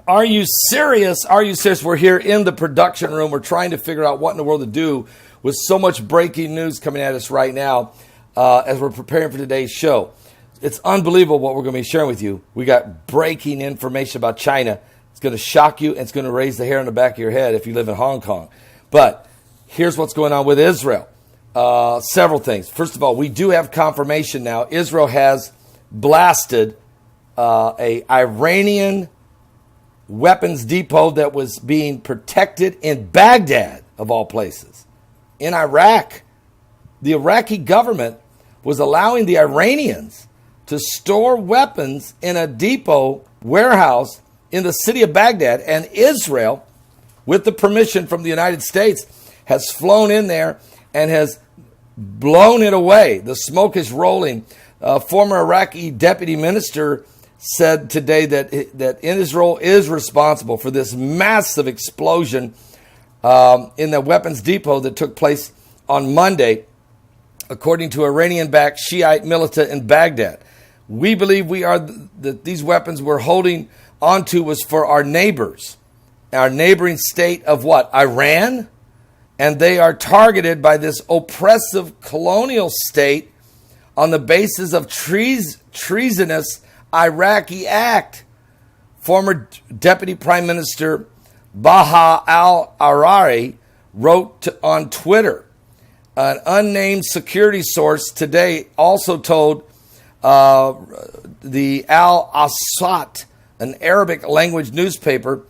Are you serious? Are you serious? We're here in the production room. We're trying to figure out what in the world to do with so much breaking news coming at us right now as we're preparing for today's show. It's unbelievable what we're going to be sharing with you. We got breaking information about China. It's going to shock you, and it's going to raise the hair on the back of your head if you live in Hong Kong. But here's what's going on with Israel. Several things. First of all, we do have confirmation now. Israel has blasted a Iranian weapons depot that was being protected in Baghdad, of all places, in Iraq. The Iraqi government was allowing the Iranians to store weapons in a depot warehouse in the city of Baghdad, and Israel, with the permission from the United States, has flown in there and has blown it away. The smoke is rolling. Former Iraqi deputy minister said today that Israel is responsible for this massive explosion in the weapons depot that took place on Monday, according to Iranian-backed Shiite militant in Baghdad. We believe that these weapons we're holding onto was for our neighbors, our neighboring state of what? Iran? And they are targeted by this oppressive colonial state on the basis of treasonous Iraqi act. Former Deputy Prime Minister Baha al-Arari wrote on Twitter. An unnamed security source today also told the Al-Awsat, an Arabic language newspaper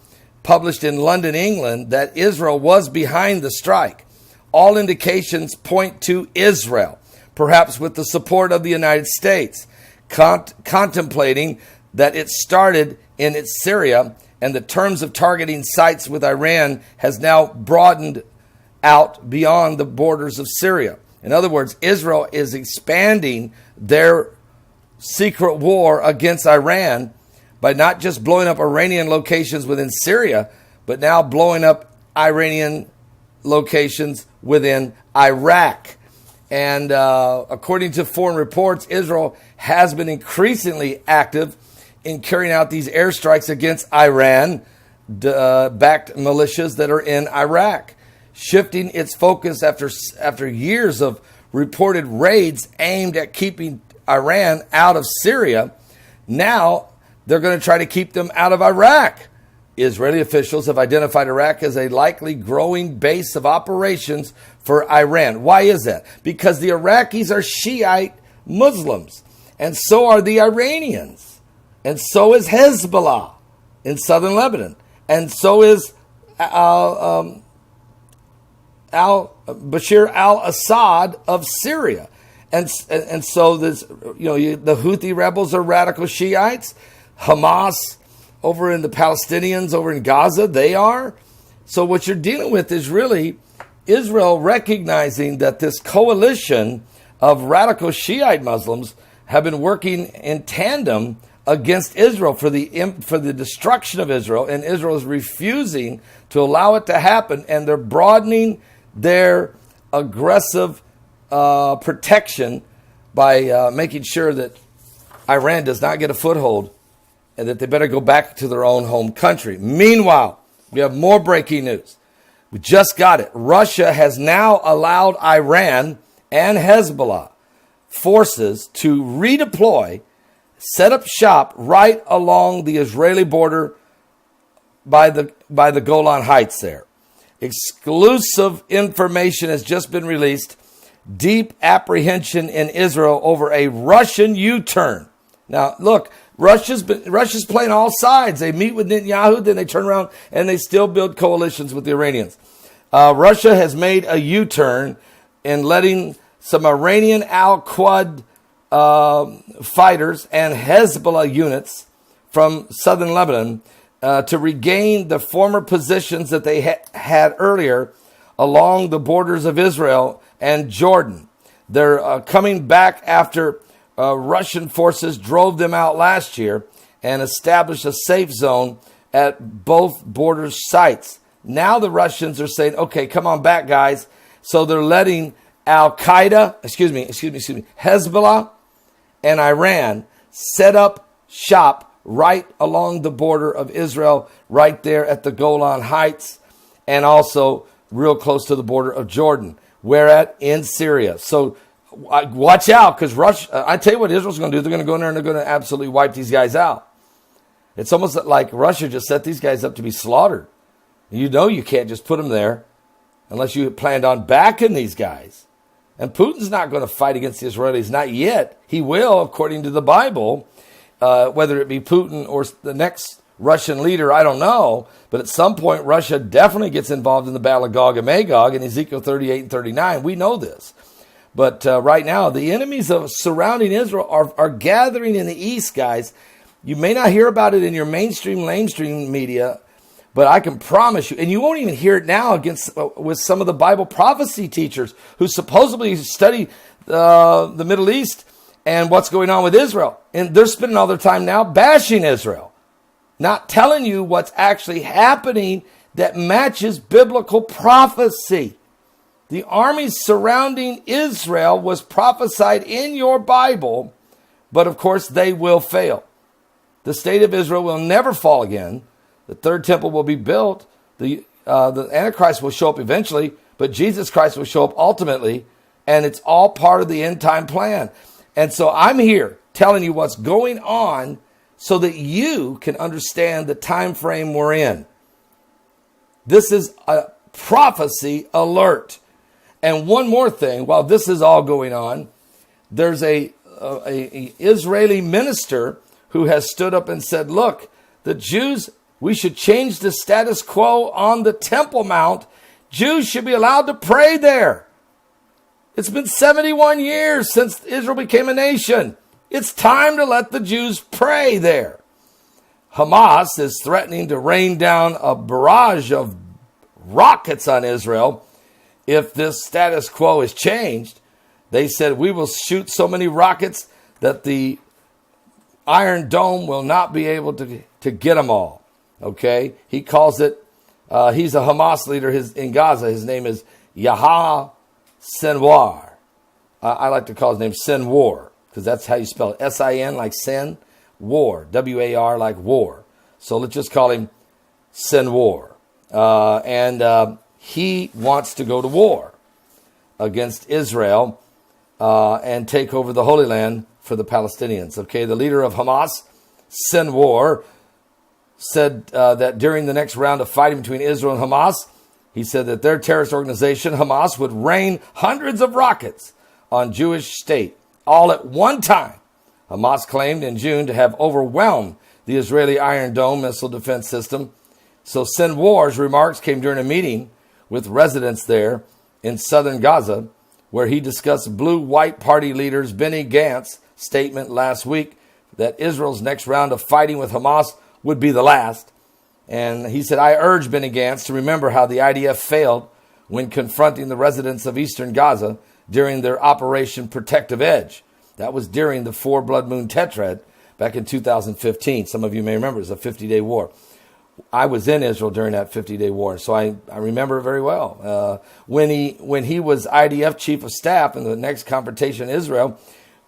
published in London, England, that Israel was behind the strike. All indications point to Israel, perhaps with the support of the United States, contemplating that it started in Syria, and the terms of targeting sites with Iran has now broadened out beyond the borders of Syria. In other words, Israel is expanding their secret war against Iran by not just blowing up Iranian locations within Syria, but now blowing up Iranian locations within Iraq. And according to foreign reports, Israel has been increasingly active in carrying out these airstrikes against Iran-backed militias that are in Iraq, shifting its focus after years of reported raids aimed at keeping Iran out of Syria. Now they're going to try to keep them out of Iraq. Israeli officials have identified Iraq as a likely growing base of operations for Iran. Why is that? Because the Iraqis are Shiite Muslims, and so are the Iranians, and so is Hezbollah in southern Lebanon, and so is Bashar al-Assad of Syria. And so this, the Houthi rebels are radical Shiites. Hamas over in the Palestinians over in Gaza, they are. So what you're dealing with is really Israel recognizing that this coalition of radical Shiite Muslims have been working in tandem against Israel for the destruction of Israel, and Israel is refusing to allow it to happen, and they're broadening their aggressive protection by making sure that Iran does not get a foothold and that they better go back to their own home country. Meanwhile, we have more breaking news. We just got it. Russia has now allowed Iran and Hezbollah forces to redeploy, set up shop right along the Israeli border by the Golan Heights there. Exclusive information has just been released. Deep apprehension in Israel over a Russian U-turn. Now, look, Russia's playing all sides. They meet with Netanyahu, then they turn around and they still build coalitions with the Iranians. Russia has made a U-turn in letting some Iranian Al-Quds fighters and Hezbollah units from southern Lebanon to regain the former positions that they had earlier along the borders of Israel and Jordan. They're coming back after Russian forces drove them out last year and established a safe zone at both border sites. Now the Russians are saying, okay, come on back, guys. So they're letting Hezbollah and Iran set up shop right along the border of Israel, right there at the Golan Heights, and also real close to the border of Jordan. Where at? In Syria. So watch out, because Russia, I tell you what Israel's going to do. They're going to go in there and they're going to absolutely wipe these guys out. It's almost like Russia just set these guys up to be slaughtered. You know you can't just put them there unless you planned on backing these guys. And Putin's not going to fight against the Israelis, not yet. He will, according to the Bible, whether it be Putin or the next Russian leader, I don't know. But at some point, Russia definitely gets involved in the battle of Gog and Magog in Ezekiel 38 and 39. We know this. But right now, the enemies of surrounding Israel are gathering in the east, guys. You may not hear about it in your lamestream media, but I can promise you, and you won't even hear it now with some of the Bible prophecy teachers who supposedly study the Middle East and what's going on with Israel. And they're spending all their time now bashing Israel, not telling you what's actually happening that matches biblical prophecy. The armies surrounding Israel was prophesied in your Bible, but of course they will fail. The state of Israel will never fall again. The third temple will be built. The Antichrist will show up eventually, but Jesus Christ will show up ultimately, and it's all part of the end time plan. And so I'm here telling you what's going on so that you can understand the time frame we're in. This is a prophecy alert. And one more thing, while this is all going on, there's a Israeli minister who has stood up and said, look, the Jews, we should change the status quo on the Temple Mount. Jews should be allowed to pray there. It's been 71 years since Israel became a nation. It's time to let the Jews pray there. Hamas is threatening to rain down a barrage of rockets on Israel if this status quo is changed. They said, we will shoot so many rockets that the Iron Dome will not be able to get them all. Okay? He calls it, he's a Hamas leader in Gaza. His name is Yahya Sinwar. I like to call his name Sinwar, because that's how you spell it. S-I-N like sin, war, W-A-R like war. So let's just call him Sinwar. And he wants to go to war against Israel and take over the Holy Land for the Palestinians. Okay, the leader of Hamas, Sinwar, said that during the next round of fighting between Israel and Hamas, he said that their terrorist organization, Hamas, would rain hundreds of rockets on Jewish state, all at one time. Hamas claimed in June to have overwhelmed the Israeli Iron Dome missile defense system. So Sinwar's remarks came during a meeting with residents there in southern Gaza, where he discussed Blue-White Party leaders Benny Gantz's statement last week that Israel's next round of fighting with Hamas would be the last. And he said, I urge Benny Gantz to remember how the IDF failed when confronting the residents of eastern Gaza during their Operation Protective Edge. That was during the 4 Blood Moon Tetrad back in 2015. Some of you may remember it was a 50-day war. I was in Israel during that 50-day war, so I remember it very well. When he was IDF chief of staff in the next confrontation in Israel,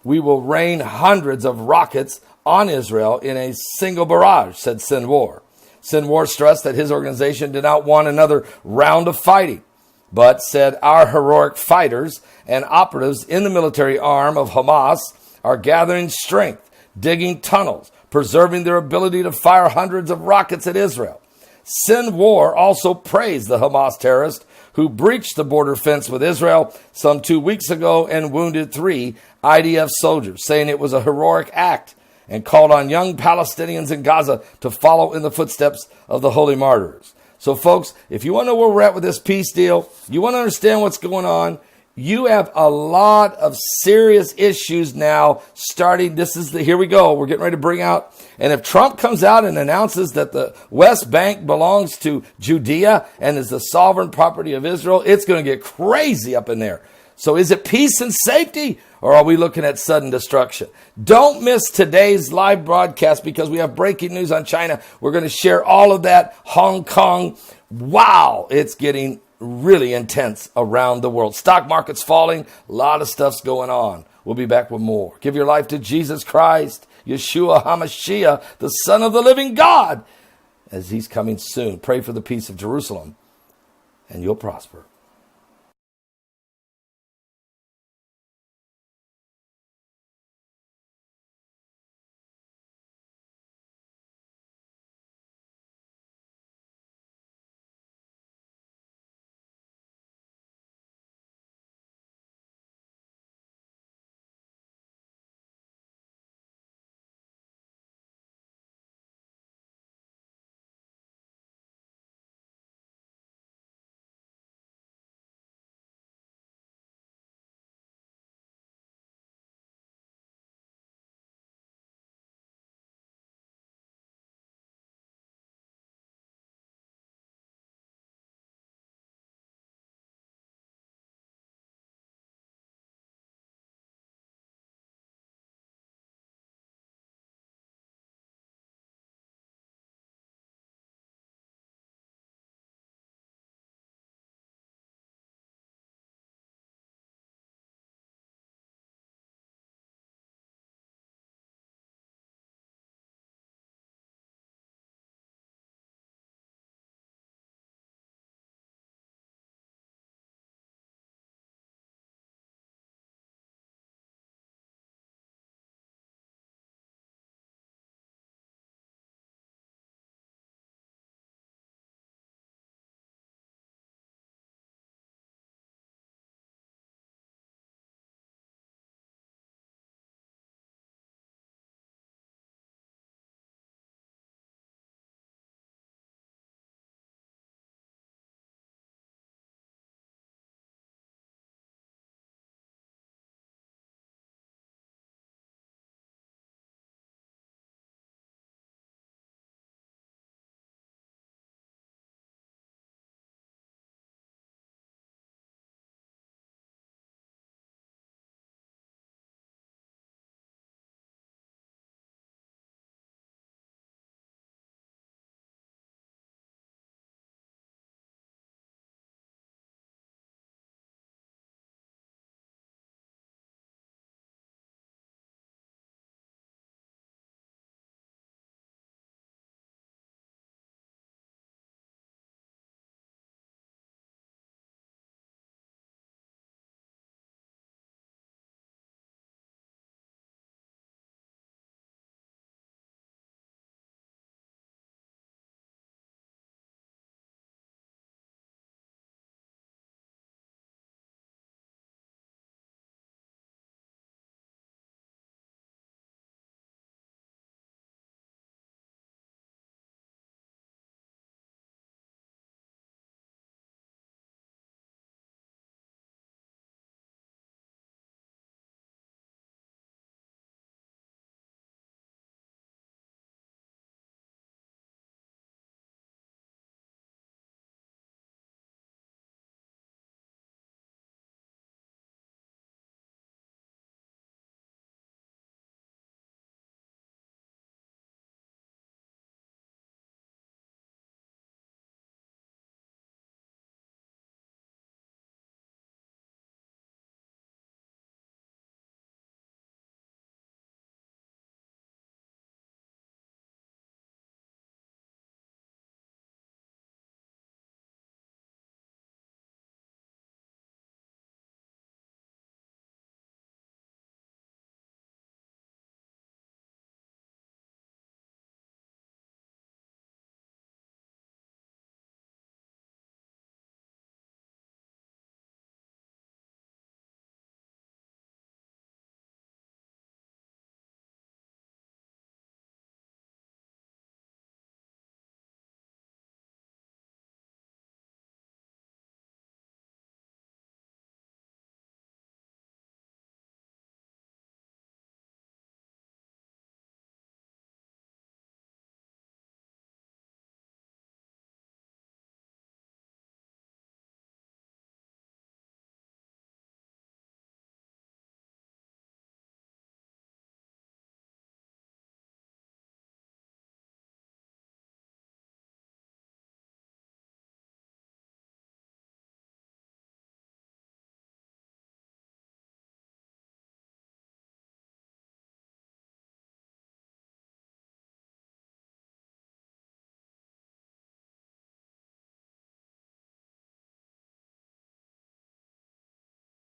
we will rain hundreds of rockets on Israel in a single barrage, said Sinwar. Sinwar stressed that his organization did not want another round of fighting, but said our heroic fighters and operatives in the military arm of Hamas are gathering strength, digging tunnels, preserving their ability to fire hundreds of rockets at Israel. Sinwar also praised the Hamas terrorist who breached the border fence with Israel some 2 weeks ago and wounded 3 IDF soldiers, saying it was a heroic act, and called on young Palestinians in Gaza to follow in the footsteps of the holy martyrs. So, folks, if you want to know where we're at with this peace deal, you want to understand what's going on, you have a lot of serious issues now starting. Here we go. We're getting ready to bring out. And if Trump comes out and announces that the West Bank belongs to Judea and is the sovereign property of Israel, it's going to get crazy up in there. So is it peace and safety, or are we looking at sudden destruction? Don't miss today's live broadcast because we have breaking news on China. We're going to share all of that. Hong Kong. Wow, it's getting really intense around the world. Stock market's falling. A lot of stuff's going on. We'll be back with more. Give your life to Jesus Christ. Yeshua HaMashiach, the Son of the living God, as he's coming soon. Pray for the peace of Jerusalem, and you'll prosper.